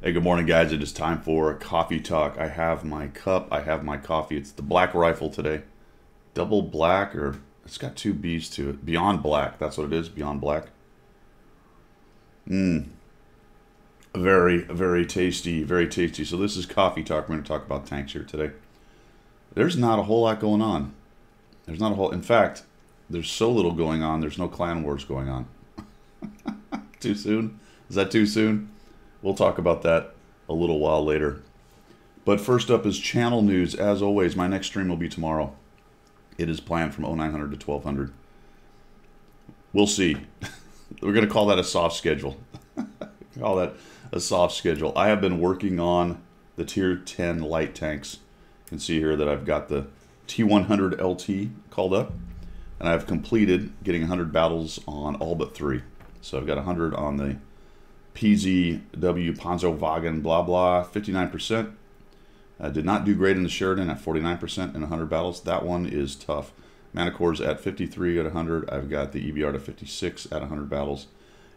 Hey, good morning, guys. It is time for coffee talk. I have my cup. I have my coffee. It's the Black Rifle today. Double black, or it's got two B's to it. Beyond Black. That's what it is. Beyond Black. Very, very tasty. Very tasty. So this is coffee talk. We're going to talk about tanks here today. There's not a whole lot going on. There's not a whole... In fact, there's so little going on. There's no clan wars going on. Too soon? Is that too soon? We'll talk about that a little while later. But first up is channel news. As always, my next stream will be tomorrow. It is planned from 0900 to 1200. We'll see. We're going to call that a soft schedule. Call that a soft schedule. I have been working on the Tier 10 light tanks. You can see here that I've got the T100 LT called up. And I've completed getting 100 battles on all but 3. So I've got 100 on the PZW Panzerwagen blah blah 59%. I did not do great in the Sheridan at 49% in 100 battles. That one is tough. Manicor's at 53 at 100. I've got the EBR to 56 at 100 battles.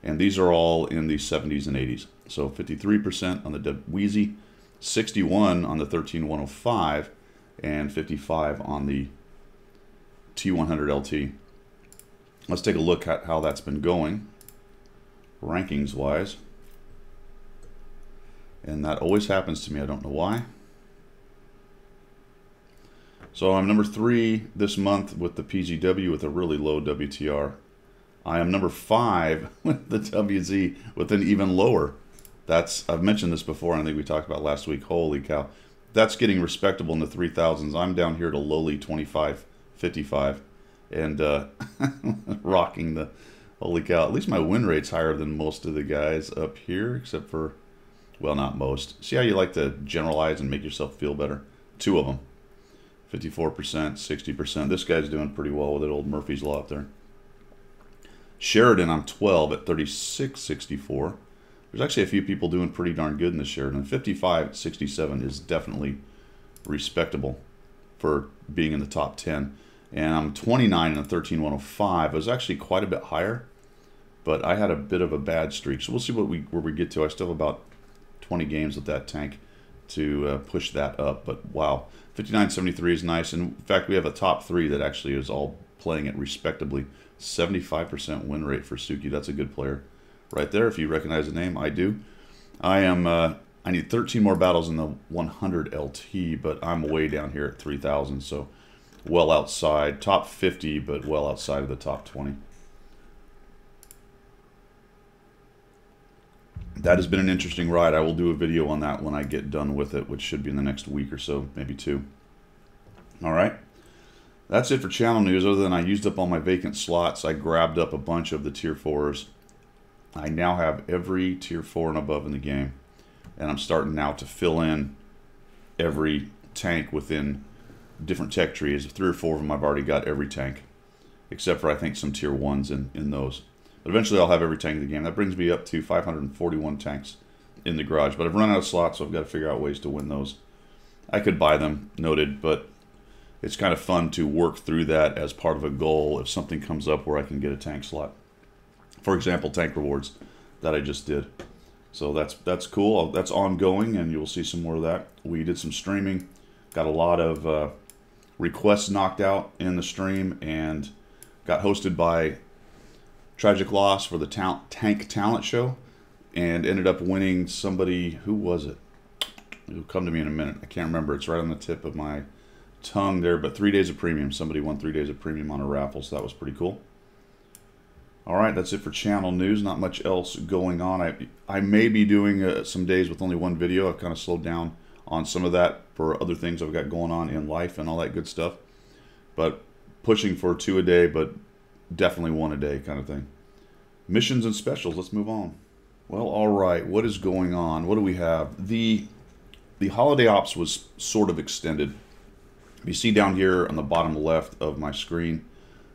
And these are all in the 70s and 80s. So 53% on the Wheezy, 61 on the 13105, and 55 on the T100 LT. Let's take a look at how that's been going, rankings wise. And that always happens to me. I don't know why. So I'm number 3 this month with the PZW with a really low WTR. I am number 5 with the WZ with an even lower. I've mentioned this before, and I think we talked about last week. Holy cow. That's getting respectable in the 3000s. I'm down here to lowly 25, 55. And rocking the... Holy cow. At least my win rate's higher than most of the guys up here, except for... Well, not most. See how you like to generalize and make yourself feel better? 2 of them. 54%, 60%. This guy's doing pretty well with it, old Murphy's Law up there. Sheridan, I'm 12 at 36.64. There's actually a few people doing pretty darn good in the Sheridan. 55 at 67 is definitely respectable for being in the top 10. And I'm 29 in a 13105. It was actually quite a bit higher, but I had a bit of a bad streak. So we'll see where we get to. I still have about 20 games with that tank to push that up. But wow, 59.73 is nice. And in fact, we have a top 3 that actually is all playing it respectably. 75% win rate for Suki. That's a good player right there. If you recognize the name, I do. I need 13 more battles in the 100 LT, but I'm way down here at 3,000. So well outside. Top 50, but well outside of the top 20. That has been an interesting ride. I will do a video on that when I get done with it, which should be in the next week or so, maybe 2. All right. That's it for channel news. Other than I used up all my vacant slots, I grabbed up a bunch of the Tier 4s. I now have every Tier 4 and above in the game. And I'm starting now to fill in every tank within different tech trees. 3 or 4 of them I've already got every tank, except for I think some Tier 1s in those. But eventually I'll have every tank in the game. That brings me up to 541 tanks in the garage. But I've run out of slots, so I've got to figure out ways to win those. I could buy them, noted, but it's kind of fun to work through that as part of a goal if something comes up where I can get a tank slot. For example, tank rewards that I just did. So that's cool. That's ongoing, and you'll see some more of that. We did some streaming. Got a lot of requests knocked out in the stream, and got hosted by Tragic Loss for the Tank Talent Show, and ended up winning somebody. Who was it? It'll come to me in a minute. I can't remember. It's right on the tip of my tongue there, but 3 days of premium. Somebody won 3 days of premium on a raffle, so that was pretty cool. All right, that's it for channel news. Not much else going on. I may be doing some days with only 1 video. I've kind of slowed down on some of that for other things I've got going on in life and all that good stuff. But pushing for 2 a day, but definitely 1 a day kind of thing. Missions and specials. Let's move on. Well, all right. What is going on? What do we have? The holiday ops was sort of extended. You see down here on the bottom left of my screen,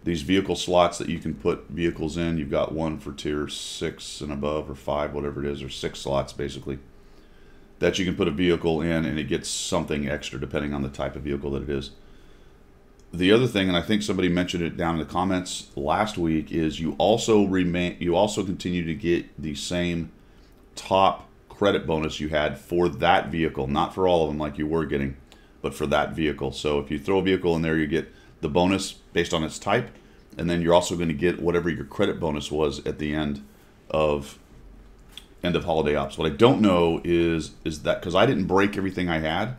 these vehicle slots that you can put vehicles in. You've got 1 for Tier 6 and above, or 5, whatever it is, or 6 slots basically, that you can put a vehicle in, and it gets something extra depending on the type of vehicle that it is. The other thing, and I think somebody mentioned it down in the comments last week, is you also continue to get the same top credit bonus you had for that vehicle, not for all of them like you were getting, but for that vehicle. So if you throw a vehicle in there, you get the bonus based on its type, and then you're also going to get whatever your credit bonus was at the end of holiday ops. What I don't know is that, because I didn't break everything I had,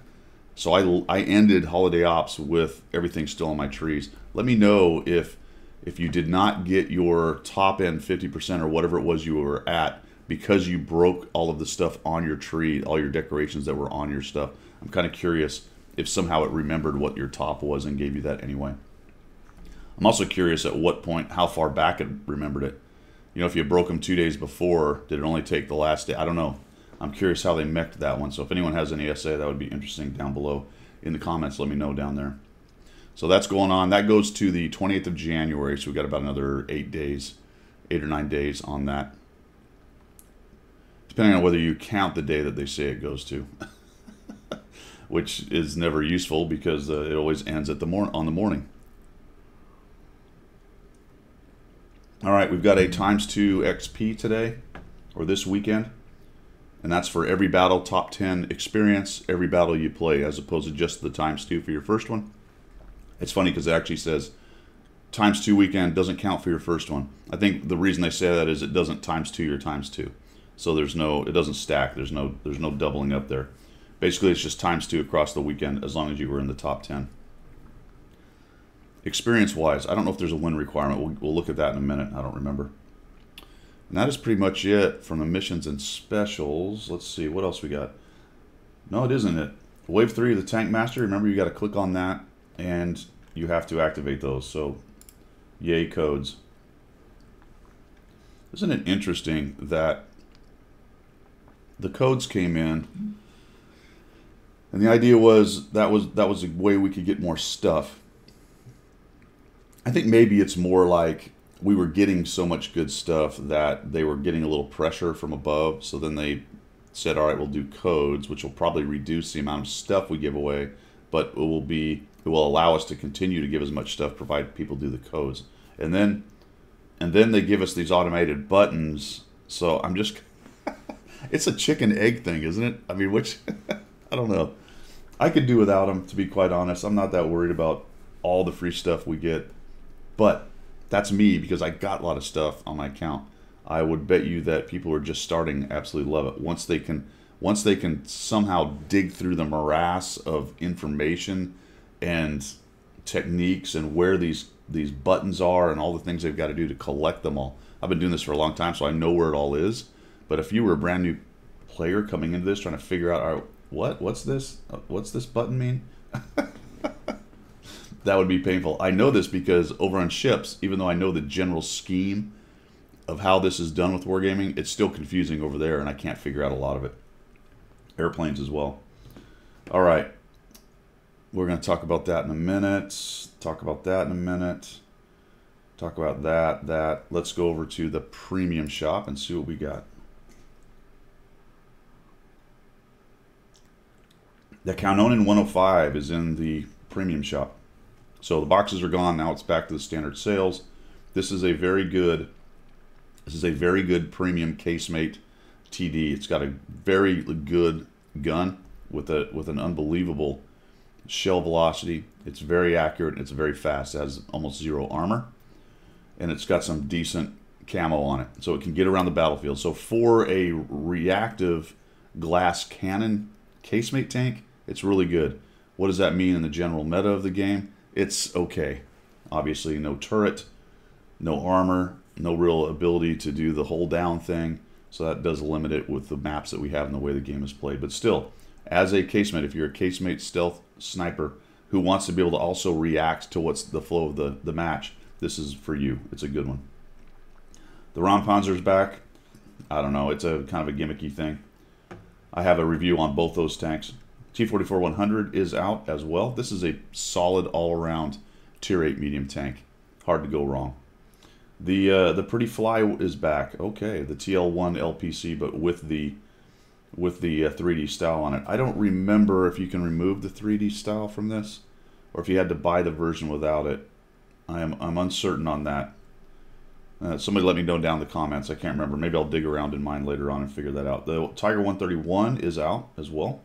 so I ended holiday ops with everything still on my trees. Let me know if you did not get your top end 50% or whatever it was you were at because you broke all of the stuff on your tree, all your decorations that were on your stuff. I'm kind of curious if somehow it remembered what your top was and gave you that anyway. I'm also curious at what point, how far back it remembered it. You know, if you broke them 2 days before, did it only take the last day? I don't know. I'm curious how they mech'd that one. So if anyone has any essay, that would be interesting down below in the comments. Let me know down there. So that's going on. That goes to the 28th of January. So we've got about another 8 days, 8 or 9 days on that. Depending on whether you count the day that they say it goes to. Which is never useful because it always ends at on the morning. All right, we've got a ×2 XP today, or this weekend, and that's for every battle, top 10 experience, every battle you play, as opposed to just the ×2 for your first one. It's funny because it actually says ×2 weekend doesn't count for your first one. I think the reason they say that is it doesn't ×2 your ×2, so it doesn't stack. There's no doubling up there. Basically, it's just ×2 across the weekend as long as you were in the top 10. Experience-wise, I don't know if there's a win requirement. We'll look at that in a minute. I don't remember. And that is pretty much it from the missions and specials. Let's see, what else we got? No, it isn't it. Wave 3 of the Tank Master. Remember, you got to click on that, and you have to activate those. So, yay codes. Isn't it interesting that the codes came in, and the idea was that was a way we could get more stuff. I think maybe it's more like we were getting so much good stuff that they were getting a little pressure from above. So then they said, all right, we'll do codes, which will probably reduce the amount of stuff we give away, but it will allow us to continue to give as much stuff provided people do the codes. And then they give us these automated buttons. So I'm just, it's a chicken egg thing, isn't it? I mean, which, I don't know. I could do without them, to be quite honest. I'm not that worried about all the free stuff we get. But that's me because I got a lot of stuff on my account. I would bet you that people who are just starting absolutely love it. Once they can somehow dig through the morass of information and techniques and where these buttons are and all the things they've got to do to collect them all. I've been doing this for a long time, so I know where it all is. But if you were a brand new player coming into this trying to figure out, all right, what's this? What's this button mean? That would be painful. I know this because over on ships, even though I know the general scheme of how this is done with wargaming, it's still confusing over there, and I can't figure out a lot of it. Airplanes as well. All right. We're going to talk about that in a minute. Talk about that in a minute. Talk about that. Let's go over to the premium shop and see what we got. The Kaunonen 105 is in the premium shop. So the boxes are gone. Now it's back to the standard sales. This is a very good premium casemate TD. It's got a very good gun with an unbelievable shell velocity. It's very accurate. It's very fast. It has almost zero armor, and it's got some decent camo on it, so it can get around the battlefield. So for a reactive glass cannon casemate tank, it's really good. What does that mean in the general meta of the game? It's okay. Obviously, no turret, no armor, no real ability to do the hold down thing. So that does limit it with the maps that we have and the way the game is played. But still, as a casemate, if you're a casemate stealth sniper who wants to be able to also react to what's the flow of the match, this is for you. It's a good one. The Rampanzer's back. I don't know. It's a kind of a gimmicky thing. I have a review on both those tanks. T-44-100 is out as well. This is a solid all-around Tier 8 medium tank. Hard to go wrong. The Pretty Fly is back. Okay, the TL1 LPC, but with the 3D style on it. I don't remember if you can remove the 3D style from this, or if you had to buy the version without it. I'm uncertain on that. Somebody let me know down in the comments. I can't remember. Maybe I'll dig around in mine later on and figure that out. The Tiger 131 is out as well.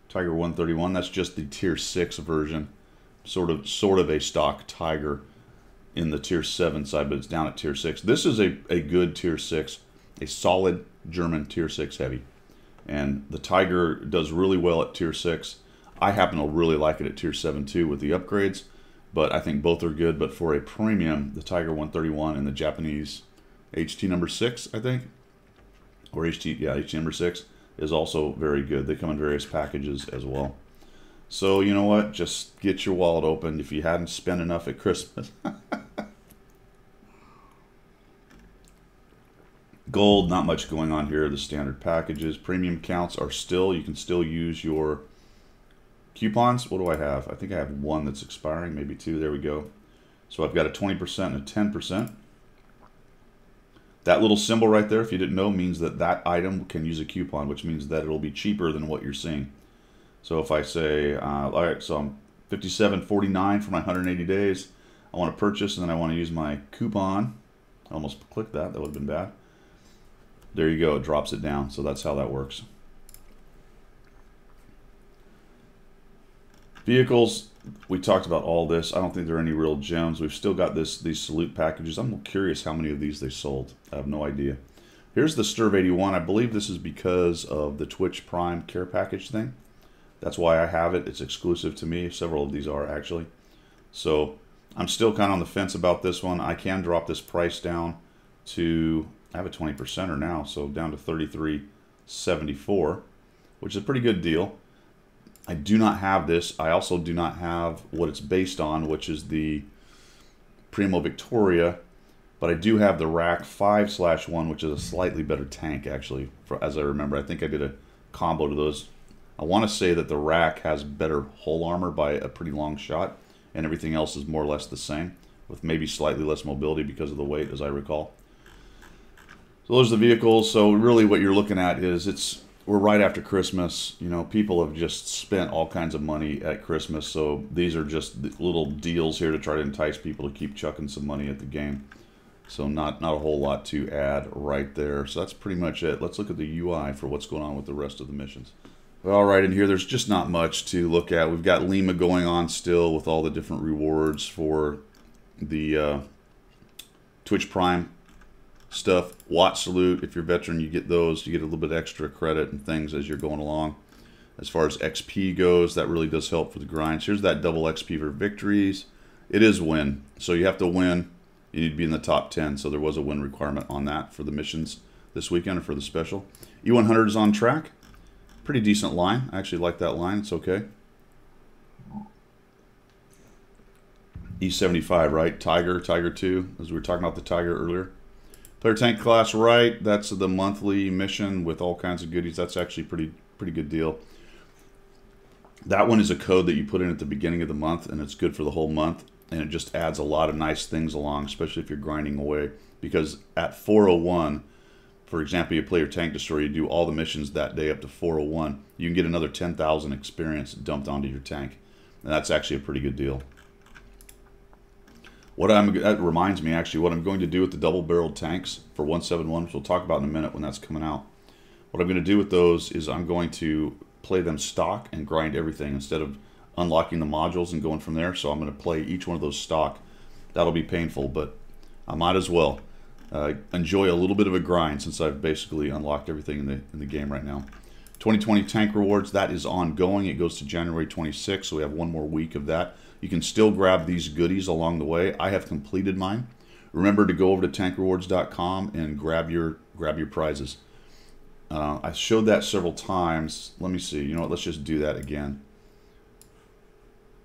Tiger 131, that's just the Tier 6 version. Sort of a stock Tiger in the Tier 7 side, but it's down at Tier 6. This is a good Tier 6, a solid German Tier 6 heavy. And the Tiger does really well at Tier 6. I happen to really like it at Tier 7 too with the upgrades. But I think both are good. But for a premium, the Tiger 131 and the Japanese HT number 6, I think, or HT number 6 is also very good. They come in various packages as well. So you know what? Just get your wallet open if you hadn't spent enough at Christmas. Gold, not much going on here. The standard packages. Premium counts are still, you can still use your coupons. What do I have? I think I have one that's expiring, maybe two. There we go. So I've got a 20% and a 10%. That little symbol right there, if you didn't know, means that that item can use a coupon, which means that it'll be cheaper than what you're seeing. So if I say, all right, so I'm $57.49 for my 180 days. I want to purchase, and then I want to use my coupon. I almost clicked that. That would have been bad. There you go. It drops it down. So that's how that works. Vehicles, we talked about all this. I don't think there are any real gems. We've still got these salute packages. I'm curious how many of these they sold. I have no idea. Here's the Sturv 81. I believe this is because of the Twitch Prime care package thing. That's why I have it. It's exclusive to me. Several of these are actually. So I'm still kind of on the fence about this one. I can drop this price down to, I have a 20%er now, so down to $33.74, which is a pretty good deal. I do not have this. I also do not have what it's based on, which is the Primo Victoria, but I do have the Rack 5/1, which is a slightly better tank, actually, as I remember. I think I did a combo to those. I want to say that the Rack has better hull armor by a pretty long shot, and everything else is more or less the same, with maybe slightly less mobility because of the weight, as I recall. So those are the vehicles. So really what you're looking at is we're right after Christmas. You know, people have just spent all kinds of money at Christmas, so these are just little deals here to try to entice people to keep chucking some money at the game. So not a whole lot to add right there. So that's pretty much it. Let's look at the UI for what's going on with the rest of the missions. Well, right in here, there's just not much to look at. We've got Lima going on still with all the different rewards for the Twitch Prime stuff. Watt Salute, if you're a veteran, you get those. You get a little bit extra credit and things as you're going along. As far as XP goes, that really does help for the grinds. Here's that double XP for victories. It is win, so you have to win. You need to be in the top 10, so there was a win requirement on that for the missions this weekend or for the special. E100 is on track. Pretty decent line. I actually like that line. It's okay. E75, right? Tiger 2, as we were talking about the Tiger earlier. Player tank class, right? That's the monthly mission with all kinds of goodies. That's actually pretty good deal. That one is a code that you put in at the beginning of the month, and it's good for the whole month. And it just adds a lot of nice things along, especially if you're grinding away. Because at 401, for example, you play your tank destroyer, you do all the missions that day up to 401, you can get another 10,000 experience dumped onto your tank. And that's actually a pretty good deal. That reminds me, actually, what I'm going to do with the double-barreled tanks for 171, which we'll talk about in a minute when that's coming out. What I'm going to do with those is I'm going to play them stock and grind everything instead of unlocking the modules and going from there. So I'm going to play each one of those stock. That'll be painful, but I might as well enjoy a little bit of a grind since I've basically unlocked everything in the game right now. 2020 tank rewards, that is ongoing. It goes to January 26th, so we have one more week of that. You can still grab these goodies along the way. I have completed mine. Remember to go over to tankrewards.com and grab your prizes. I showed that several times. Let me see. You know what? Let's just do that again.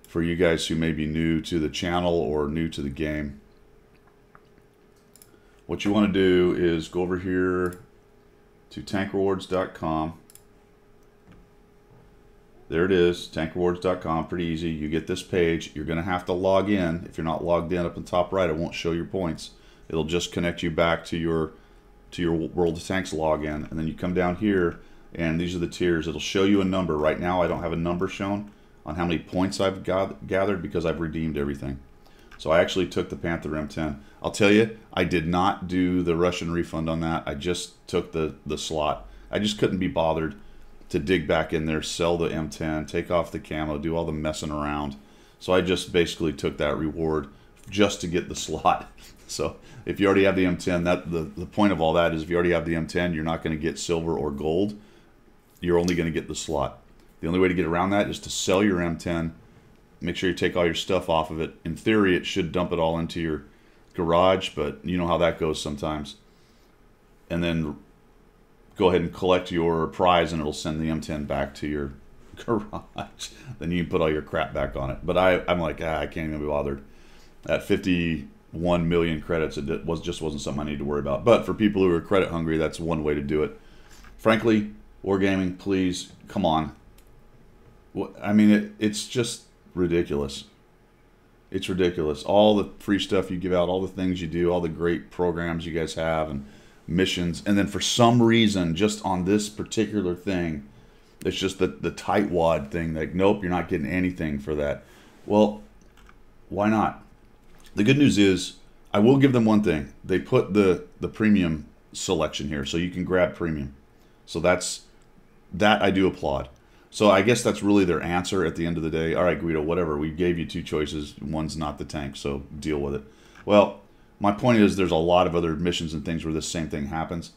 For you guys who may be new to the channel or new to the game, what you want to do is go over here to tankrewards.com. There it is, tankrewards.com, pretty easy. You get this page. You're going to have to log in. If you're not logged in up in the top right, it won't show your points. It'll just connect you back to your World of Tanks login. And then you come down here, and these are the tiers. It'll show you a number. Right now, I don't have a number shown on how many points I've gathered because I've redeemed everything. So I actually took the Panther M10. I'll tell you, I did not do the Russian refund on that. I just took the slot. I just couldn't be bothered to dig back in there, sell the M10, take off the camo, do all the messing around. So I just basically took that reward just to get the slot. So if you already have the M10, the point of all that is if you already have the M10, you're not going to get silver or gold. You're only going to get the slot. The only way to get around that is to sell your M10. Make sure you take all your stuff off of it. In theory, it should dump it all into your garage, but you know how that goes sometimes. And then go ahead and collect your prize, and it'll send the M10 back to your garage. Then you can put all your crap back on it. But I'm like, I can't even be bothered. At 51 million credits, it just wasn't something I need to worry about. But for people who are credit hungry, that's one way to do it. Frankly, Wargaming, please, come on. I mean, it's just ridiculous. It's ridiculous. All the free stuff you give out, all the things you do, all the great programs you guys have, and missions, and then for some reason, just on this particular thing, it's just the tightwad thing. Like, nope, you're not getting anything for that. Well, why not? The good news is, I will give them one thing. They put the premium selection here, so you can grab premium. So that I do applaud. So I guess that's really their answer at the end of the day. All right, Guido, whatever. We gave you two choices. One's not the tank, so deal with it. Well, my point is there's a lot of other missions and things where this same thing happens.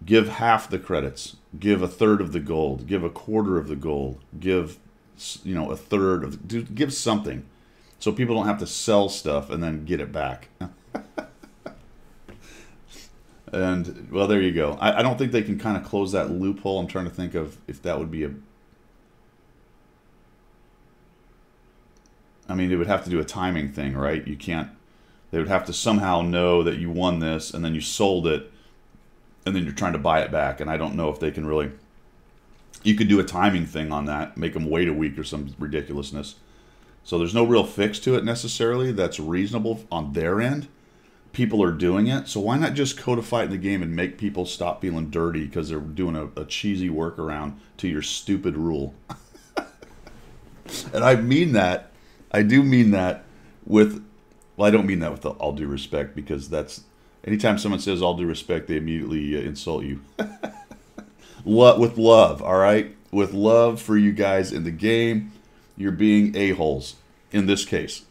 Give half the credits. Give a third of the gold. Give a quarter of the gold. Give, a third of... Give something so people don't have to sell stuff and then get it back. And, well, there you go. I don't think they can kind of close that loophole. I'm trying to think of if that would be a... I mean, it would have to do a timing thing, right? You can't... They would have to somehow know that you won this, and then you sold it, and then you're trying to buy it back. And I don't know if they can really... You could do a timing thing on that, make them wait a week or some ridiculousness. So there's no real fix to it necessarily that's reasonable on their end. People are doing it, so why not just codify it in the game and make people stop feeling dirty because they're doing a cheesy workaround to your stupid rule? And I mean that. I do mean that with... Well, I don't mean that with all due respect, because that's... Anytime someone says all due respect, they immediately insult you. With love, all right? With love for you guys in the game, you're being a-holes in this case.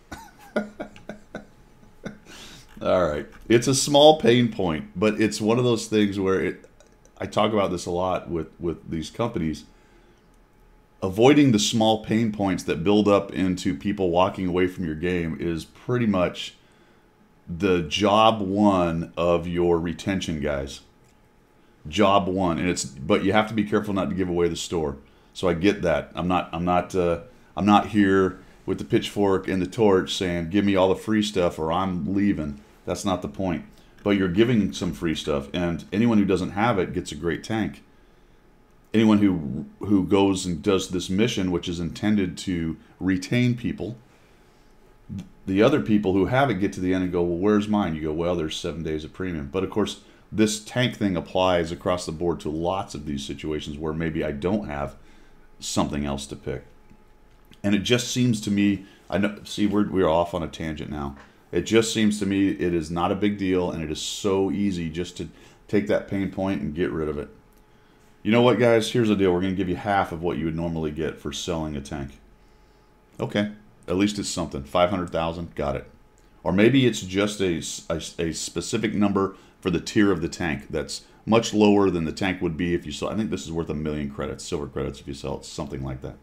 All right. It's a small pain point, but it's one of those things where I talk about this a lot with these companies. Avoiding the small pain points that build up into people walking away from your game is pretty much the job one of your retention guys. Job one, but you have to be careful not to give away the store. So I get that. I'm not here with the pitchfork and the torch saying, give me all the free stuff or I'm leaving. That's not the point. But you're giving some free stuff, and anyone who doesn't have it gets a great tank. Anyone who goes and does this mission, which is intended to retain people, the other people who have it get to the end and go, well, where's mine? You go, well, there's 7 days of premium. But of course, this tank thing applies across the board to lots of these situations where maybe I don't have something else to pick. And it just seems to me, I know, see, we're off on a tangent now. It just seems to me it is not a big deal, and it is so easy just to take that pain point and get rid of it. You know what, guys? Here's the deal. We're going to give you half of what you would normally get for selling a tank. Okay. At least it's something. 500,000. Got it. Or maybe it's just a specific number for the tier of the tank that's much lower than the tank would be if you sell. I think this is worth 1 million credits, silver credits, if you sell it, something like that.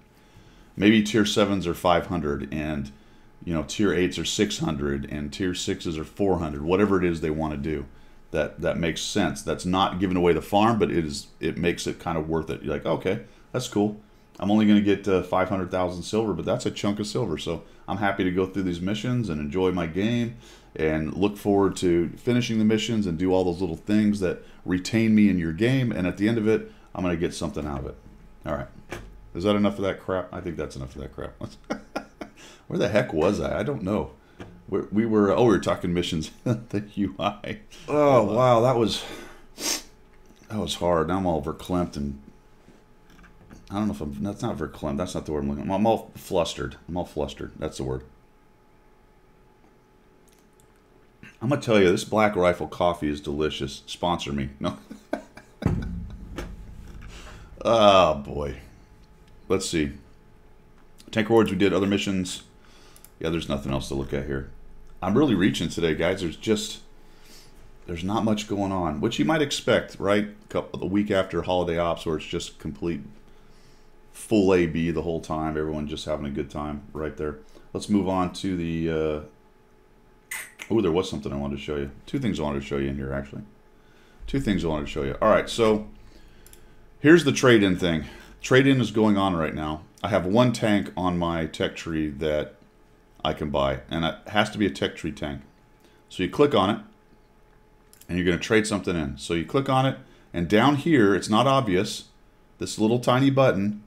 Maybe tier 7s are 500, and tier 8s are 600, and tier 6s are 400. Whatever it is they want to do. That makes sense. That's not giving away the farm, but it makes it kind of worth it. You're like, okay, that's cool. I'm only going to get 500,000 silver, but that's a chunk of silver. So I'm happy to go through these missions and enjoy my game and look forward to finishing the missions and do all those little things that retain me in your game. And at the end of it, I'm going to get something out of it. All right. Is that enough of that crap? I think that's enough of that crap. Where the heck was I? I don't know. We were talking missions. The UI. Oh wow, that was hard. Now I'm all verklempt, and I don't know if that's not verklempt. That's not the word I'm looking. I'm all flustered. That's the word. I'm going to tell you, this Black Rifle coffee is delicious. Sponsor me. No. Oh, boy. Let's see. Tank rewards, we did other missions. Yeah, there's nothing else to look at here. I'm really reaching today, guys. There's not much going on, which you might expect, right? The week after holiday ops, where it's just complete full AB the whole time. Everyone just having a good time right there. Let's move on to the... oh, there was something I wanted to show you. Two things I wanted to show you in here, actually. Two things I wanted to show you. All right, so here's the trade-in thing. Trade-in is going on right now. I have one tank on my tech tree that I can buy, and it has to be a tech tree tank. So you click on it, and you're going to trade something in. So you click on it, and down here, it's not obvious, this little tiny button,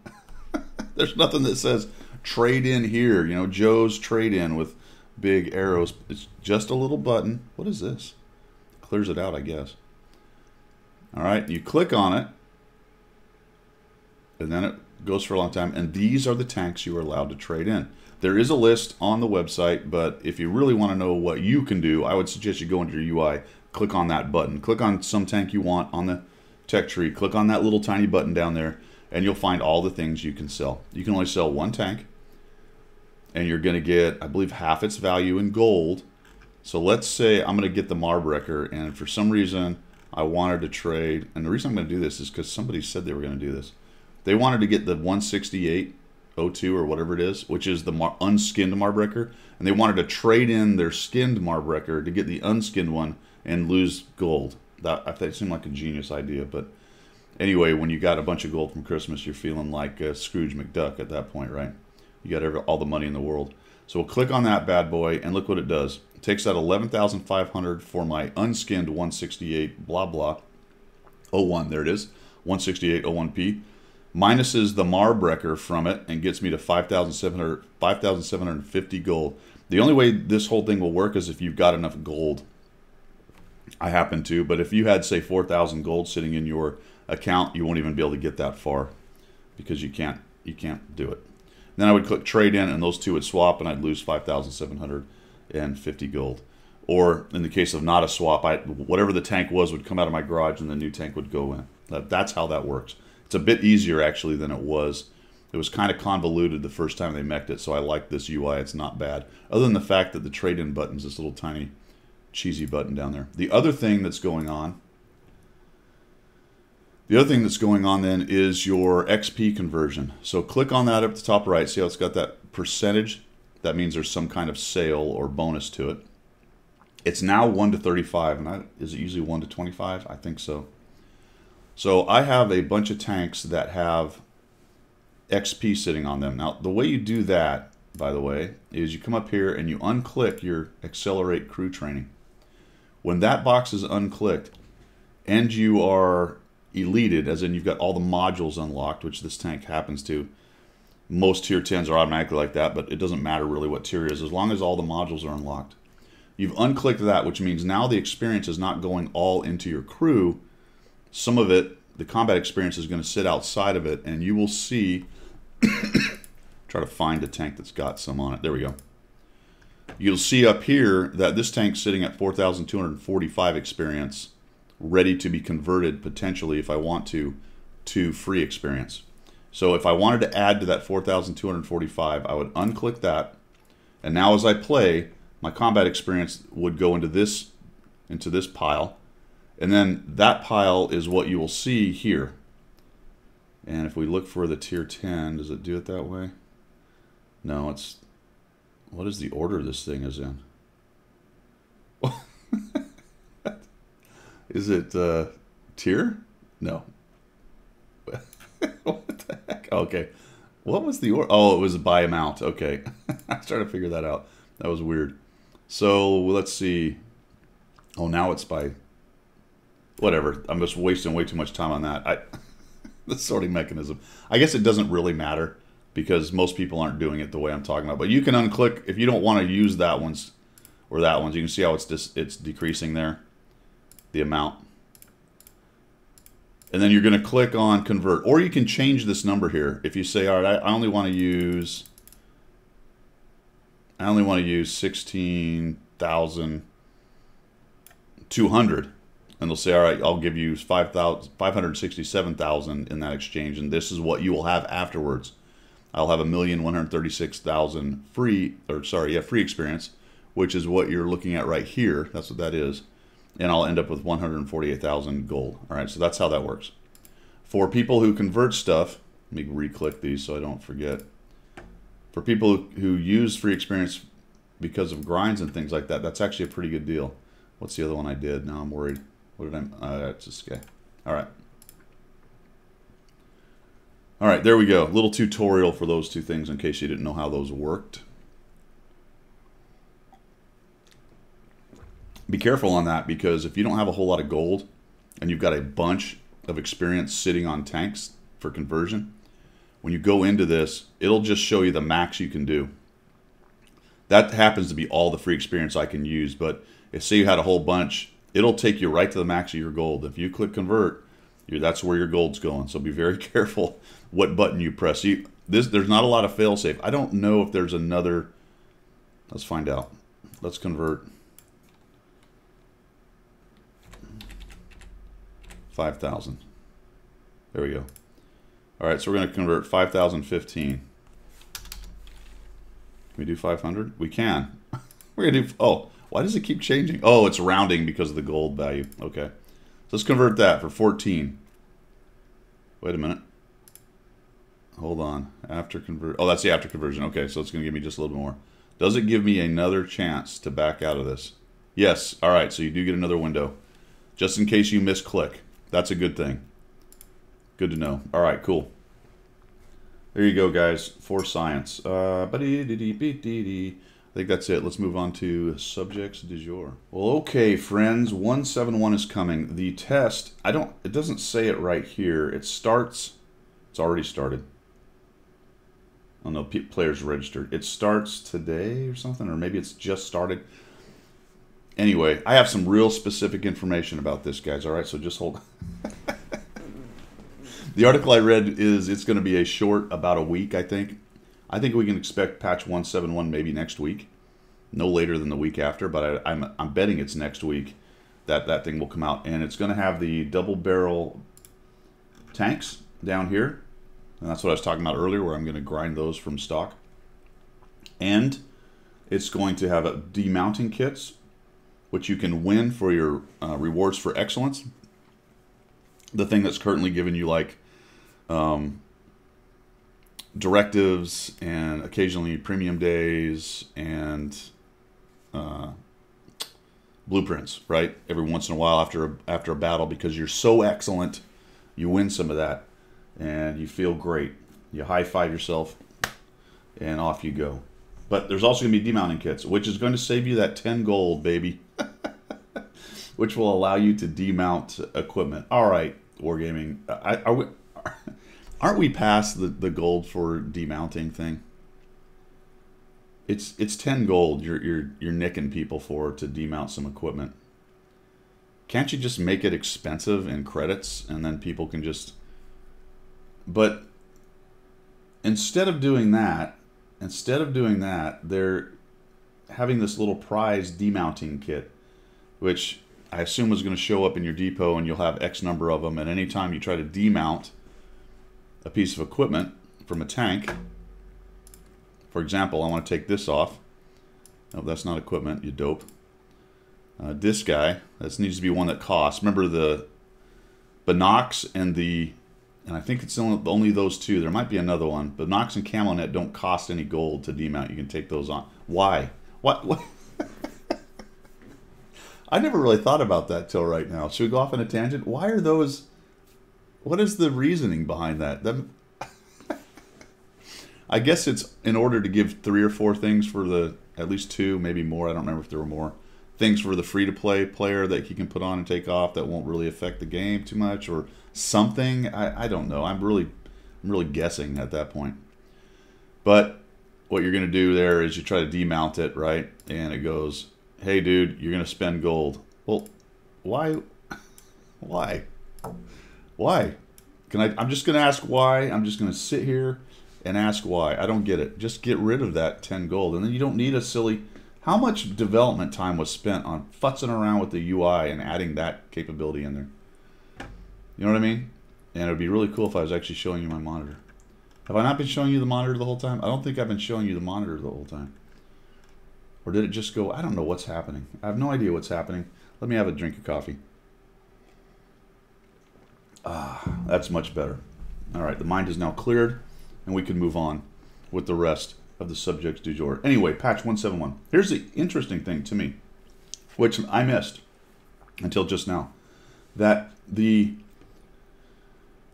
there's nothing that says trade in here, you know, Joe's trade in with big arrows. It's just a little button. What is this? Clears it out, I guess. All right, you click on it, and then it goes for a long time, and these are the tanks you are allowed to trade in. There is a list on the website, but if you really want to know what you can do, I would suggest you go into your UI, click on that button, click on some tank you want on the tech tree, click on that little tiny button down there, and you'll find all the things you can sell. You can only sell one tank, and you're going to get, I believe, half its value in gold. So let's say I'm going to get the Marbreaker, and for some reason I wanted to trade, and the reason I'm going to do this is because somebody said they were going to do this. They wanted to get the 168.02 or whatever it is, which is the unskinned Marbreaker, and they wanted to trade in their skinned Marbreaker to get the unskinned one and lose gold. That seemed like a genius idea, but anyway, when you got a bunch of gold from Christmas, you're feeling like Scrooge McDuck at that point, right? You got all the money in the world. So we'll click on that bad boy, and look what it does. It takes that 11,500 for my unskinned 168 blah blah 01. There it is, 168.01p. Minuses the Marbreaker from it and gets me to 5,750 gold. The only way this whole thing will work is if you've got enough gold. I happen to, but if you had, say, 4,000 gold sitting in your account, you won't even be able to get that far because you can't do it. Then I would click trade in, and those two would swap, and I'd lose 5,750 gold. Or in the case of not a swap, whatever the tank was would come out of my garage, and the new tank would go in. That's how that works. It's a bit easier, actually, than it was. It was kind of convoluted the first time they mech'd it, so I like this UI. It's not bad. Other than the fact that the trade-in button's this little tiny cheesy button down there. The other thing that's going on then is your XP conversion. So click on that up at the top right. See how it's got that percentage? That means there's some kind of sale or bonus to it. It's now 1 to 35, and is it usually 1 to 25? I think so. So I have a bunch of tanks that have XP sitting on them. Now, the way you do that, by the way, is you come up here and you unclick your Accelerate Crew Training. When that box is unclicked and you are elited, as in you've got all the modules unlocked, which this tank happens to. Most tier 10s are automatically like that, but it doesn't matter really what tier it is, as long as all the modules are unlocked. You've unclicked that, which means now the experience is not going all into your crew. Some of it, the combat experience, is going to sit outside of it, and you will see, try to find a tank that's got some on it. There we go. You'll see up here that this tank's sitting at 4,245 experience, ready to be converted potentially, if I want to free experience. So if I wanted to add to that 4,245, I would unclick that, and now as I play, my combat experience would go into this pile, and then that pile is what you will see here. And if we look for the tier 10, does it do it that way? No, it's... What is the order this thing is in? Is it tier? No. What the heck? Okay. What was the order? Oh, it was by amount. Okay. I was trying to figure that out. That was weird. So let's see. Oh, now it's by... Whatever. I'm just wasting way too much time on that. The sorting mechanism. I guess it doesn't really matter because most people aren't doing it the way I'm talking about. But you can unclick if you don't want to use that one's or that one's. You can see how it's decreasing there, the amount. And then you're going to click on convert, or you can change this number here. If you say, all right, I only want to use 16,000 200. And they'll say, all right, I'll give you 567,000 in that exchange, and this is what you will have afterwards. I'll have 1,136,000 free, or sorry, yeah, free experience, which is what you're looking at right here. That's what that is. And I'll end up with 148,000 gold. All right, so that's how that works. For people who convert stuff, let me re-click these so I don't forget. For people who use free experience because of grinds and things like that, that's actually a pretty good deal. What's the other one I did? Now I'm worried. What did I? It's this guy. All right. All right, there we go. Little tutorial for those two things in case you didn't know how those worked. Be careful on that, because if you don't have a whole lot of gold and you've got a bunch of experience sitting on tanks for conversion, when you go into this, it'll just show you the max you can do. That happens to be all the free experience I can use, but if say you had a whole bunch, it'll take you right to the max of your gold. If you click convert, that's where your gold's going. So be very careful what button you press. There's not a lot of fail-safe. I don't know if there's another. Let's find out. Let's convert. 5,000. There we go. All right, so we're going to convert 5,015. Can we do 500? We can. We're going to do. Oh, why does it keep changing? Oh, it's rounding because of the gold value. Okay. So let's convert that for 14. Wait a minute. Hold on. After convert. Oh, that's the after conversion. Okay, so it's going to give me just a little more. Does it give me another chance to back out of this? Yes. All right, so you do get another window. Just in case you misclick. That's a good thing. Good to know. All right, cool. There you go, guys, for science. I think that's it. Let's move on to subjects du jour. Well, okay, friends, 171 is coming. The test, it doesn't say it right here. It starts, it's already started. Oh no, players registered. It starts today or something, or maybe it's just started. Anyway, I have some real specific information about this, guys, all right? So just hold. The article I read is it's going to be a short, about a week, I think. I think we can expect patch 171 maybe next week. No later than the week after, but I'm betting it's next week that thing will come out. And it's going to have the double barrel tanks down here. And that's what I was talking about earlier, where I'm going to grind those from stock. And it's going to have demounting kits, which you can win for your rewards for excellence. The thing that's currently giving you like directives and occasionally premium days and blueprints, right? Every once in a while after a battle, because you're so excellent, you win some of that and you feel great. You high five yourself and off you go. But there's also going to be demounting kits, which is going to save you that 10 gold, baby. Which will allow you to demount equipment. All right, Wargaming. Aren't we past the gold for demounting thing? It's 10 gold. You're nicking people for to demount some equipment. Can't you just make it expensive in credits and then people can just? But instead of doing that, they're having this little prize demounting kit, which I assume is going to show up in your depot, and you'll have X number of them. And anytime you try to demount a piece of equipment from a tank, for example, I want to take this off. No, that's not equipment, you dope. This guy, this needs to be one that costs. Remember the Binox and I think it's only those two. There might be another one. Binox and Camonet don't cost any gold to demount. You can take those on. Why? What? I never really thought about that till right now. Should we go off on a tangent? Why are those? What is the reasoning behind that? I guess it's in order to give 3 or 4 things for at least 2, maybe more. I don't remember if there were more things for the free-to-play player that he can put on and take off that won't really affect the game too much, or something. I don't know. I'm really guessing at that point. But what you're going to do there is you try to demount it, right? And it goes, hey, dude, you're going to spend gold. Well, why? Why? Why? I'm just going to ask why. I'm just going to sit here and ask why. I don't get it. Just get rid of that 10 gold. And then you don't need a silly How much development time was spent on futzing around with the UI and adding that capability in there? You know what I mean? And it would be really cool if I was actually showing you my monitor. Have I not been showing you the monitor the whole time? I don't think I've been showing you the monitor the whole time. Or did it just go? I don't know what's happening. I have no idea what's happening. Let me have a drink of coffee. Ah, that's much better. All right, the mind is now cleared, and we can move on with the rest of the subjects du jour. Anyway, patch 171. Here's the interesting thing to me, which I missed until just now, that the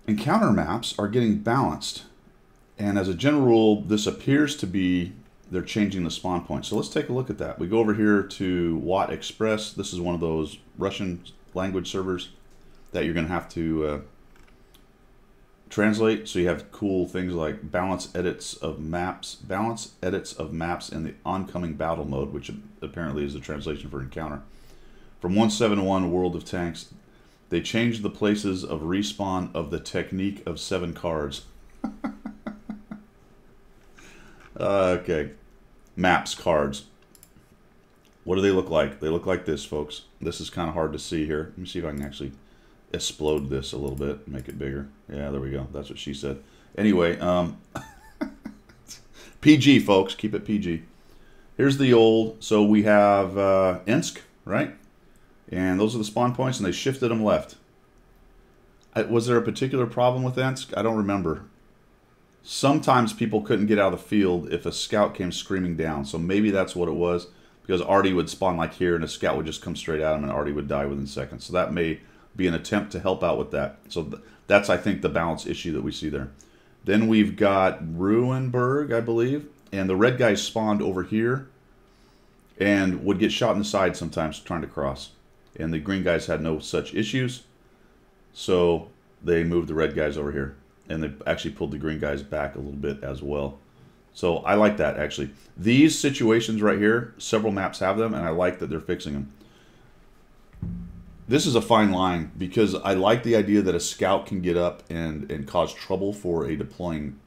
encounter maps are getting balanced. And as a general rule, this appears to be they're changing the spawn point. So let's take a look at that. We go over here to Watt Express. This is one of those Russian language servers that you're going to have to translate. So you have cool things like balance edits of maps in the oncoming battle mode, which apparently is the translation for encounter. From 171 World of Tanks, they changed the places of respawn of the technique of 7 cards. Okay. Maps cards. What do they look like? They look like this, folks. This is kind of hard to see here. Let me see if I can actually explode this a little bit, make it bigger. Yeah, there we go. That's what she said. Anyway, PG, folks. Keep it PG. Here's the old. So we have Ensk, right? And those are the spawn points, and they shifted them left. Was there a particular problem with Ensk? I don't remember. Sometimes people couldn't get out of the field if a scout came screaming down. So maybe that's what it was, because Artie would spawn like here, and a scout would just come straight at him, and Artie would die within seconds. So that may be an attempt to help out with that. So that's, I think, the balance issue that we see there. Then we've got Ruinberg, I believe, and the red guys spawned over here and would get shot in the side sometimes trying to cross. And the green guys had no such issues, so they moved the red guys over here. And they actually pulled the green guys back a little bit as well. So I like that, actually. These situations right here, several maps have them, and I like that they're fixing them. This is a fine line, because I like the idea that a scout can get up and cause trouble for a deploying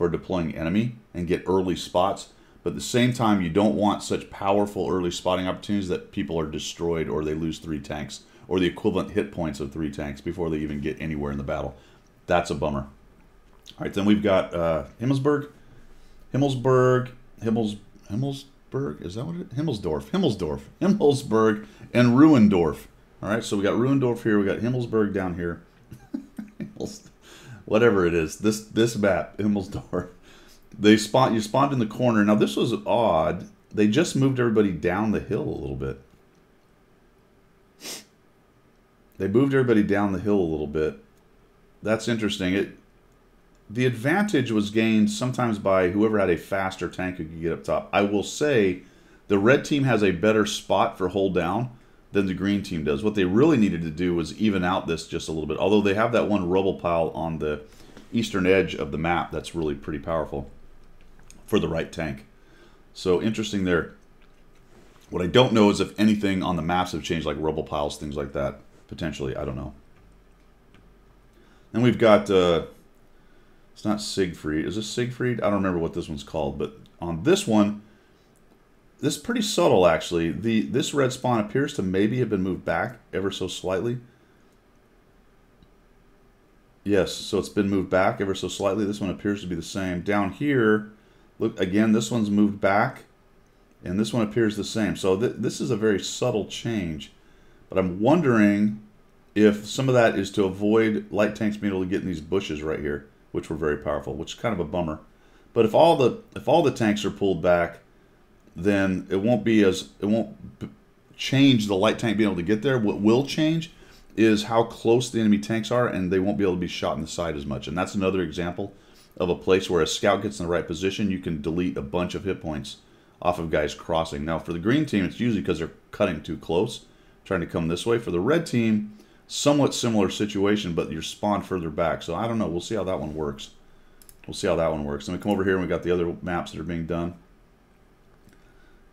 enemy and get early spots. But at the same time, you don't want such powerful early spotting opportunities that people are destroyed or they lose 3 tanks or the equivalent hit points of 3 tanks before they even get anywhere in the battle. That's a bummer. All right, then we've got Himmelsberg, is that what it is? Himmelsdorf, and Ruendorf. All right, so we got Ruendorf here, we got Himmelsberg down here. Whatever it is, this map, Himmelsdorf. You spawned in the corner. Now this was odd. They just moved everybody down the hill a little bit. That's interesting. The advantage was gained sometimes by whoever had a faster tank who could get up top. I will say the red team has a better spot for hold down than the green team does. What they really needed to do was even out this just a little bit. Although they have that one rubble pile on the eastern edge of the map that's really pretty powerful for the right tank. So interesting there. What I don't know is if anything on the maps have changed, like rubble piles, things like that. Potentially, I don't know. Then we've got, it's not Siegfried. Is this Siegfried? I don't remember what this one's called. But on this one, this is pretty subtle, actually. This red spawn appears to maybe have been moved back ever so slightly. Yes, so it's been moved back ever so slightly. This one appears to be the same. Down here, look, again, this one's moved back. And this one appears the same. So this is a very subtle change. But I'm wondering if some of that is to avoid light tanks being able to get in these bushes right here, which were very powerful, which is kind of a bummer. But if all the tanks are pulled back, then it won't change the light tank being able to get there. What will change is how close the enemy tanks are, and they won't be able to be shot in the side as much. And that's another example of a place where a scout gets in the right position, you can delete a bunch of hit points off of guys crossing. Now for the green team, it's usually because they're cutting too close, trying to come this way. For the red team, somewhat similar situation, but you're spawned further back. So I don't know. We'll see how that one works. Then we come over here and we got the other maps that are being done.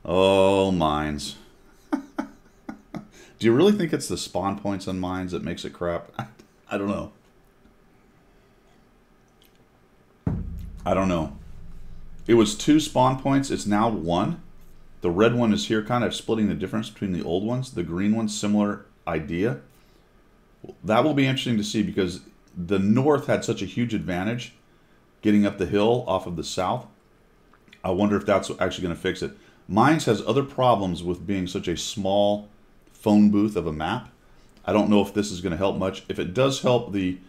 Oh, mines. Do you really think it's the spawn points on mines that makes it crap? I don't know. It was 2 spawn points. It's now 1. The red one is here, kind of splitting the difference between the old ones. The green one's similar idea. That will be interesting to see because the north had such a huge advantage getting up the hill off of the south. I wonder if that's actually going to fix it. Mines has other problems with being such a small phone booth of a map. I don't know if this is going to help much. If it does help the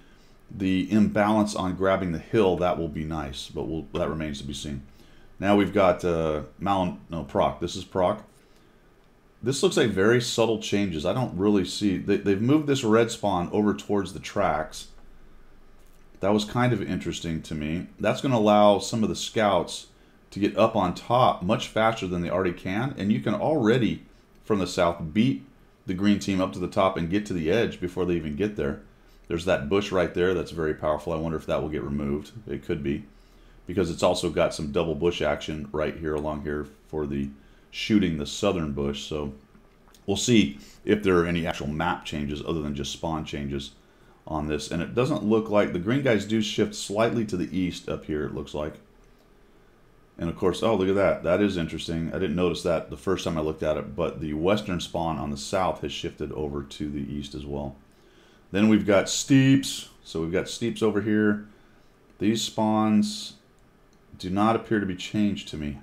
imbalance on grabbing the hill, that will be nice, but that remains to be seen. Now we've got Proc. This is Proc. This looks like very subtle changes. I don't really see... They've moved this red spawn over towards the tracks. That was kind of interesting to me. That's going to allow some of the scouts to get up on top much faster than they already can. And you can already, from the south, beat the green team up to the top and get to the edge before they even get there. There's that bush right there that's very powerful. I wonder if that will get removed. It could be, because it's also got some double bush action right here along here for the shooting the southern bush. So we'll see if there are any actual map changes other than just spawn changes on this. And it doesn't look like the green guys do shift slightly to the east up here, it looks like. And of course, oh, look at that. That is interesting. I didn't notice that the first time I looked at it, but the western spawn on the south has shifted over to the east as well. Then we've got steeps. So we've got steeps over here. These spawns do not appear to be changed to me.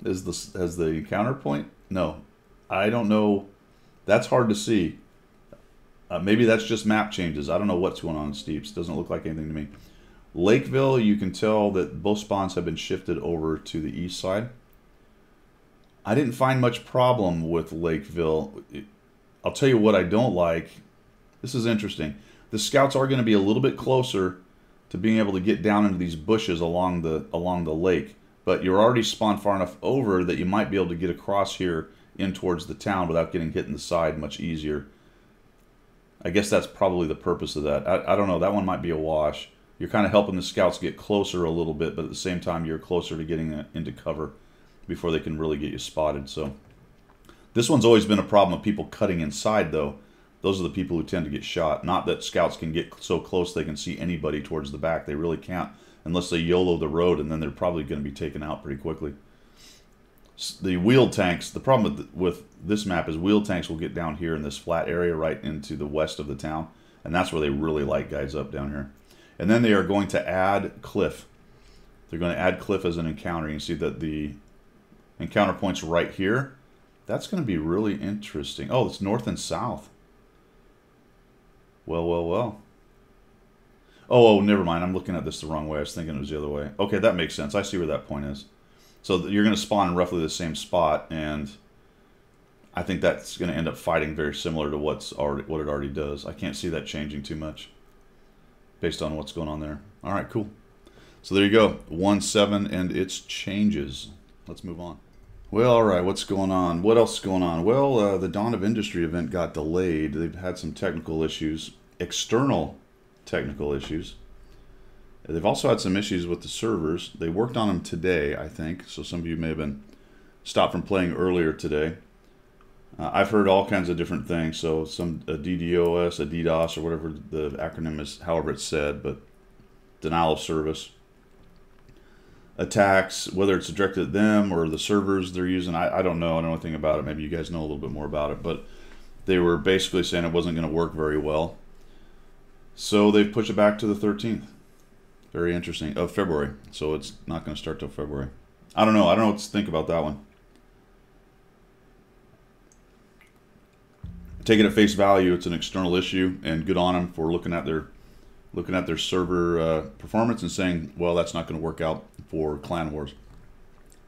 As the counterpoint? No. I don't know. That's hard to see. Maybe that's just map changes. I don't know what's going on in steeps. Doesn't look like anything to me. Lakeville, you can tell that both spawns have been shifted over to the east side. I didn't find much problem with Lakeville. I'll tell you what I don't like. This is interesting. The scouts are going to be a little bit closer to being able to get down into these bushes along the lake, but you're already spawned far enough over that you might be able to get across here in towards the town without getting hit in the side much easier. I guess that's probably the purpose of that. I don't know. That one might be a wash. You're kind of helping the scouts get closer a little bit, but at the same time, you're closer to getting into cover before they can really get you spotted. So this one's always been a problem of people cutting inside, though. Those are the people who tend to get shot. Not that scouts can get so close they can see anybody towards the back. They really can't unless they YOLO the road, and then they're probably going to be taken out pretty quickly. The wheeled tanks, the problem with this map is wheeled tanks will get down here in this flat area right into the west of the town, and that's where they really light guys up down here. And then they are going to add cliff. They're going to add cliff as an encounter. You can see that the encounter point's right here. That's going to be really interesting. Oh, it's north and south. Well, well, well. Oh, never mind. I'm looking at this the wrong way. I was thinking it was the other way. Okay, that makes sense. I see where that point is. So you're going to spawn in roughly the same spot, and I think that's going to end up fighting very similar to what it already does. I can't see that changing too much based on what's going on there. All right, cool. So there you go. 1.7 and its changes. Let's move on. Well, all right, what's going on? What else is going on? Well, the Dawn of Industry event got delayed. They've had some technical issues, external technical issues. They've also had some issues with the servers. They worked on them today, I think, so some of you may have been stopped from playing earlier today. I've heard all kinds of different things, so some a DDoS, a DDoS, or whatever the acronym is, however it's said, but denial of service. Attacks, whether it's directed at them or the servers they're using, I don't know. I don't know anything about it. Maybe you guys know a little bit more about it, but they were basically saying it wasn't going to work very well. So they've pushed it back to the 13th. Very interesting. Of February. So it's not going to start till February. I don't know. I don't know what to think about that one. Take it at face value. It's an external issue, and good on them for looking at their server performance and saying, well, that's not going to work out for Clan Wars.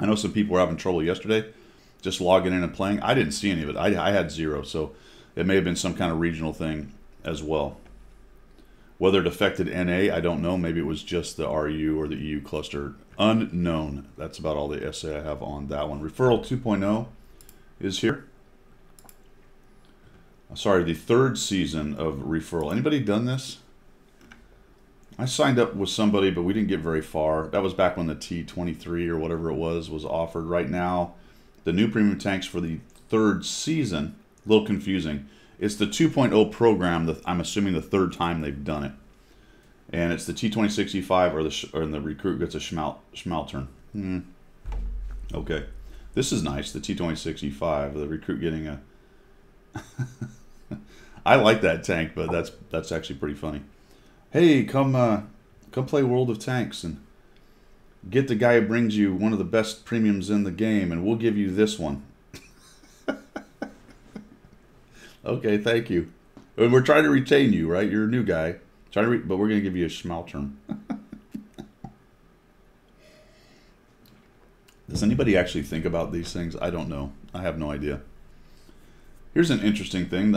I know some people were having trouble yesterday just logging in and playing. I didn't see any of it. I had zero, so it may have been some kind of regional thing as well. Whether it affected NA, I don't know. Maybe it was just the RU or the EU cluster. Unknown. That's about all the essay I have on that one. Referral 2.0 is here. Sorry, the third season of Referral. Anybody done this? I signed up with somebody, but we didn't get very far. That was back when the T23 or whatever it was offered. Right now, the new premium tanks for the third season, a little confusing. It's the 2.0 program that I'm assuming the third time they've done it. And it's the T2065 or the recruit gets a Schmaltern. Okay. This is nice, the T-26E5, the recruit getting a... I like that tank, but that's actually pretty funny. Hey, come play World of Tanks and get the guy who brings you one of the best premiums in the game, and we'll give you this one. Okay, thank you. And we're trying to retain you, right? You're a new guy. But we're going to give you a Schmaltern. Does anybody actually think about these things? I don't know. I have no idea. Here's an interesting thing.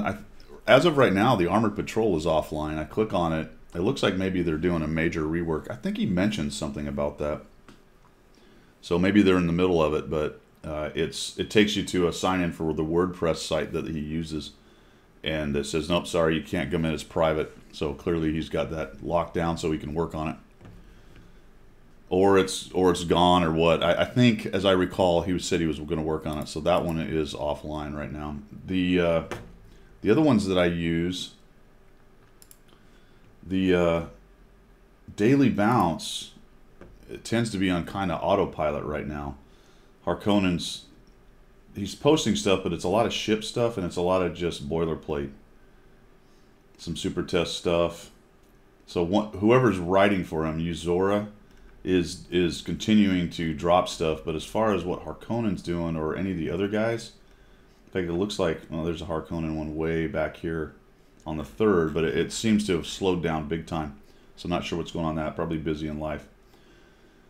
As of right now, the Armored Patrol is offline. I click on it. It looks like maybe they're doing a major rework. I think he mentioned something about that. So maybe they're in the middle of it, but it takes you to a sign-in for the WordPress site that he uses. And it says, nope, sorry, you can't come in, it's private. So clearly he's got that locked down so he can work on it. Or it's gone or what. I think, as I recall, he said he was going to work on it. So that one is offline right now. The other ones that I use, the Daily Bounce, it tends to be on kind of autopilot right now. Harkonnen's, he's posting stuff, but it's a lot of ship stuff and it's a lot of just boilerplate. Some super test stuff. So whoever's writing for him, Uzora, is continuing to drop stuff. But as far as what Harkonnen's doing or any of the other guys, in fact, it looks like, well, there's a Harkonnen one way back here on the 3rd, but it seems to have slowed down big time. So I'm not sure what's going on that. Probably busy in life.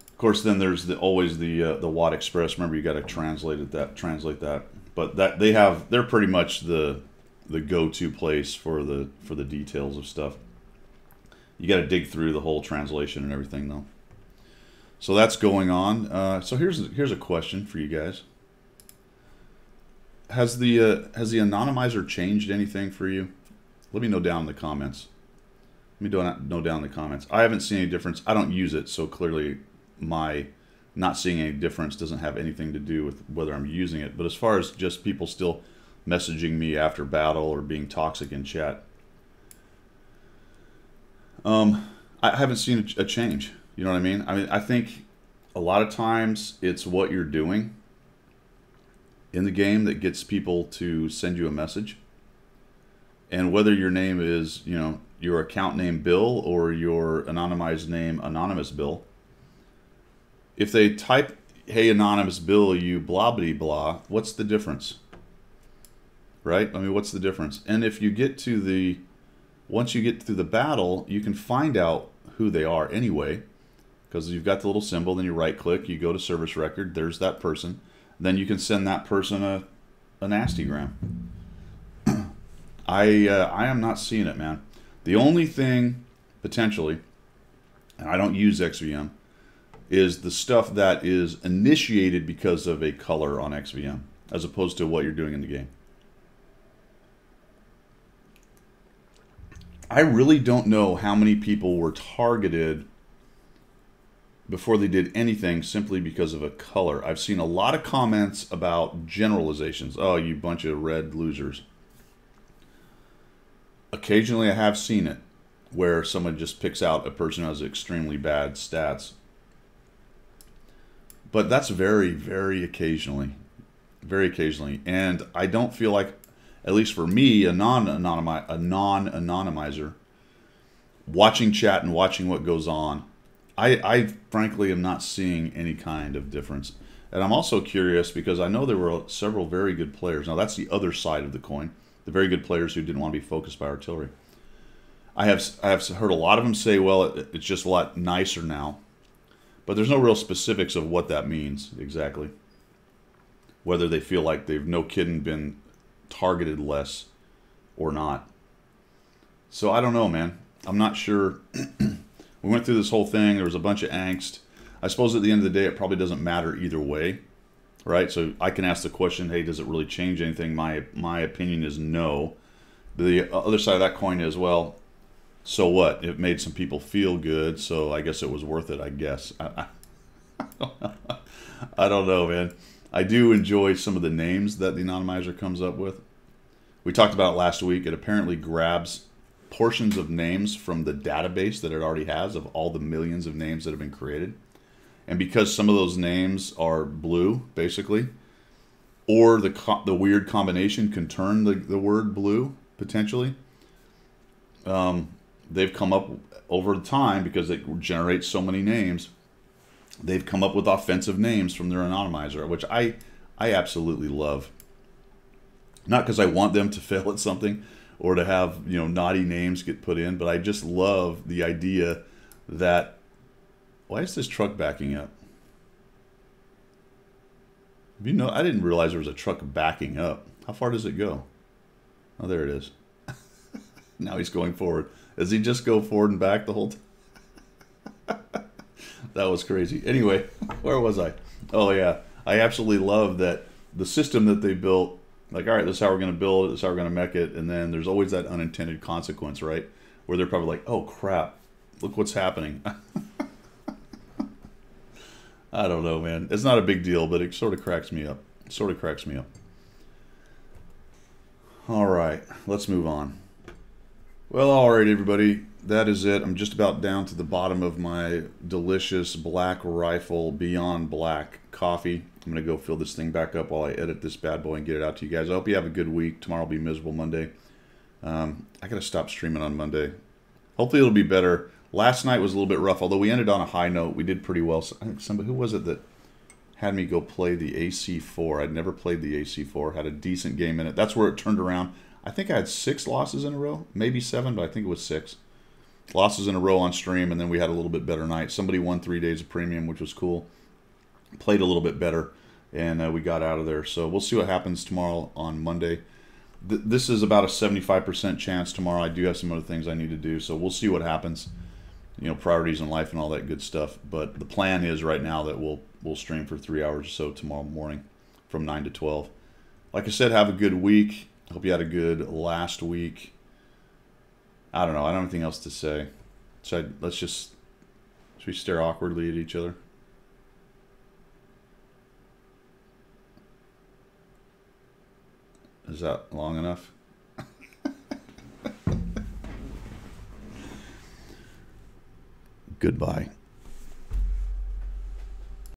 Of course, then there's always the Watt Express. Remember, you got to translate that. But they're pretty much the go-to place for the details of stuff. You got to dig through the whole translation and everything, though. So that's going on. So here's a question for you guys. Has the anonymizer changed anything for you? Let me know down in the comments. Let me know down in the comments. I haven't seen any difference. I don't use it, so clearly my not seeing any difference doesn't have anything to do with whether I'm using it. But as far as just people still messaging me after battle or being toxic in chat, I haven't seen a change. You know what I mean? I think a lot of times it's what you're doing in the game that gets people to send you a message. And whether your name is, your account name Bill or your anonymized name Anonymous Bill, if they type, hey, Anonymous Bill, you blah, blah, blah, what's the difference? Right? I mean, what's the difference? And if you get to once you get through the battle, you can find out who they are anyway, because you've got the little symbol, then you right-click, you go to service record, there's that person. Then you can send that person a nastygram. I am not seeing it, man. The only thing, potentially, and I don't use XVM, is the stuff that is initiated because of a color on XVM, as opposed to what you're doing in the game. I really don't know how many people were targeted before they did anything simply because of a color. I've seen a lot of comments about generalizations. Oh, you bunch of red losers. Occasionally I have seen it where someone just picks out a person who has extremely bad stats. But that's very, very occasionally. Very occasionally. And I don't feel like, at least for me, a non-anonymizer, watching chat and watching what goes on, I frankly am not seeing any kind of difference. And I'm also curious because I know there were several very good players. Now that's the other side of the coin. The very good players who didn't want to be focused by artillery. I have heard a lot of them say, well, it's just a lot nicer now. But there's no real specifics of what that means exactly. Whether they feel like they've, no kidding, been targeted less or not. So I don't know, man. I'm not sure. We went through this whole thing. There was a bunch of angst. I suppose at the end of the day, it probably doesn't matter either way, right? So I can ask the question, hey, does it really change anything? My opinion is no. The other side of that coin is, well, so what? It made some people feel good, so I guess it was worth it, I guess. I don't know, man. I do enjoy some of the names that the anonymizer comes up with. We talked about it last week. It apparently grabs portions of names from the database that it already has of all the millions of names that have been created. And because some of those names are blue, basically, or the weird combination can turn the word blue, potentially. They've come up over time, because it generates so many names, they've come up with offensive names from their anonymizer, which I absolutely love. Not because I want them to fail at something or to have, you know, naughty names get put in, but I just love the idea that, why is this truck backing up? You know, I didn't realize there was a truck backing up. How far does it go? Oh, there it is. Now he's going forward. Does he just go forward and back the whole time? That was crazy. Anyway, where was I? Oh, yeah. I absolutely love that the system that they built, like, all right, this is how we're going to build it, this is how we're going to mech it, and then there's always that unintended consequence, right? Where they're probably like, oh, crap, look what's happening. I don't know, man. It's not a big deal, but it sort of cracks me up. It sort of cracks me up. All right, let's move on. Well, all right, everybody. That is it. I'm just about down to the bottom of my delicious Black Rifle Beyond Black coffee. I'm going to go fill this thing back up while I edit this bad boy and get it out to you guys. I hope you have a good week. Tomorrow will be miserable Monday. I got to stop streaming on Monday. Hopefully it'll be better. Last night was a little bit rough, although we ended on a high note. We did pretty well. I think somebody, who was it that had me go play the AC4? I'd never played the AC4. Had a decent game in it. That's where it turned around. I think I had 6 losses in a row. Maybe 7, but I think it was 6. Losses in a row on stream, and then we had a little bit better night. Somebody won 3 days of premium, which was cool. Played a little bit better, and we got out of there. So we'll see what happens tomorrow on Monday. This is about a 75% chance tomorrow. I do have some other things I need to do, so we'll see what happens. You know, priorities in life and all that good stuff. But the plan is right now that we'll stream for 3 hours or so tomorrow morning from 9 to 12. Like I said, have a good week. Hope you had a good last week. I don't know. I don't have anything else to say. So should we stare awkwardly at each other? Is that long enough? Goodbye.